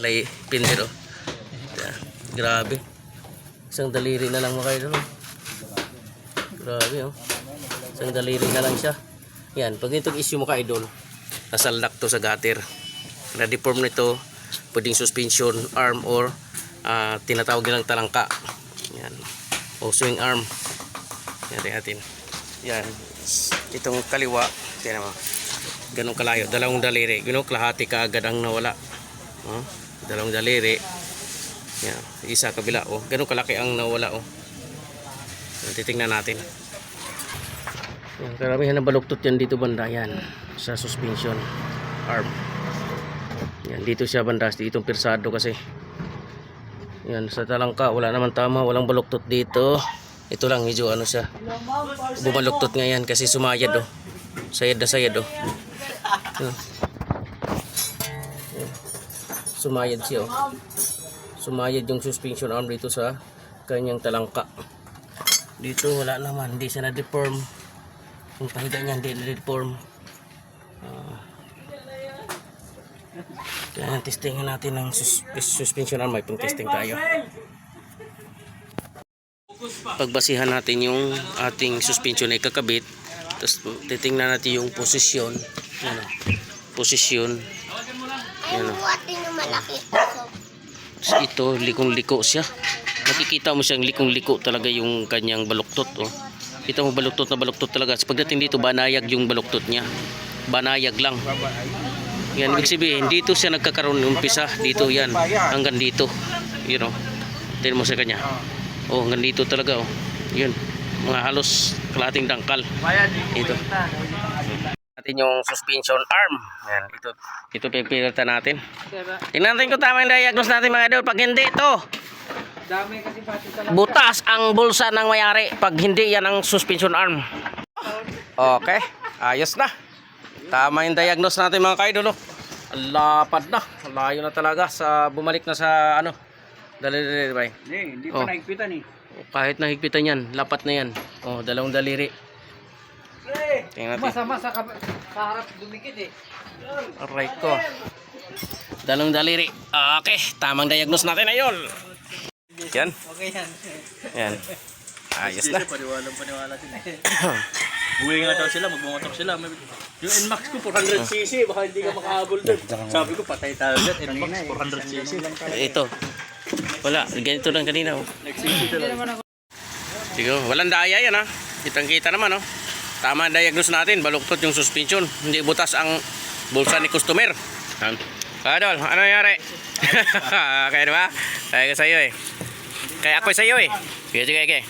Lay pinder oh. Yeah. Grabe. Isang daliri na lang mga idol. Grabe oh. Isang daliri na lang siya. Yan, pag itong issue mo ka idol, nasaldak to sa gutter. Na-deform nito, pwedeng suspension arm or tinatawag nilang talangka. Yan. O swing arm. Yan natin. Yan. Itong kaliwa, tingnan mo. Ganun kalayo, dalawang daliri. Ganun kalahati kaagad ang nawala. Dalawang daliri. Yan, isa kabila oh. Ganun kalaki ang nawala oh. Titingnan natin. Yan, karamihan ng baluktot yan dito banda yan sa suspension arm. Yan, dito siya banda, ditong pirsado kasi. Yan, sa talangka wala naman tama, walang baluktot dito. Ito lang medyo ano siya. Bumaluktot nga yan kasi sumayad oh. Sayad na sayad oh. Yan. Sumayad siya oh. Sumayad yung suspension arm dito sa kanyang talangka. Dito wala naman, hindi siya na-deform. Yung pahiga niya hindi na-deform. Kaya testingin natin ng suspension arm. May pang-testing tayo. Pagbasihan natin yung ating suspension ay kakabit. Tapos titingnan natin yung posisyon. Ano? Posisyon. Ano? Ito likong-liko siya. Makikita mo siyang likong-liko talaga yung kanyang baluktot oh. Kita mo baluktot na baluktot talaga. Pagdating dito banayag yung baluktot niya. Banayag lang. Yan ibig sabihin dito siya nagkakaroon ng umpisa. Dito yan hanggang dito. You know. Tingnan mo sa kanya. Oh hanggang dito talaga oh. Yun. Mga halos kalahating dangkal. Ito. Natin yung suspension arm. Yan, ito pipilitan natin. Tingnan natin kung tama yung diagnose natin mga idol. Pag hindi ito, butas ang bulsa ng mayari. Pag hindi yan ang suspension arm. Okay, ayos na. Tama yung diagnose natin mga idol. Lapad na. Layo na talaga sa bumalik na sa ano. Daliri ba? Hindi pa nahigpitan eh. Kahit nahigpitan yan, lapat na yan. Oh, dalawang daliri. Tingnan natin. Masama sa harap dumikit eh. Aray ko. Dalawang daliri. Okay, tamang diagnose natin ayol. Yan. Okay yan. Yan. Ayos na. Paniwala sila. Buwi nga daw sila, magbumotor sila. Yung NMAX ko 400cc, baka hindi ka makahabol doon. Sabi ko patay tayo dyan, NMAX 400cc. Ito. Wala, ganito lang kanina oh. Nag-cc talaga. Sige, walang daya yan ha. Kitang-kita naman oh. Tama ang diagnose natin, baluktot yung suspension. Hindi butas ang bulsa ni customer. Kadol, ano nangyari? Kaya diba? Kaya ka sa'yo eh. Kaya ako sa'yo eh. Sige, sige, sige.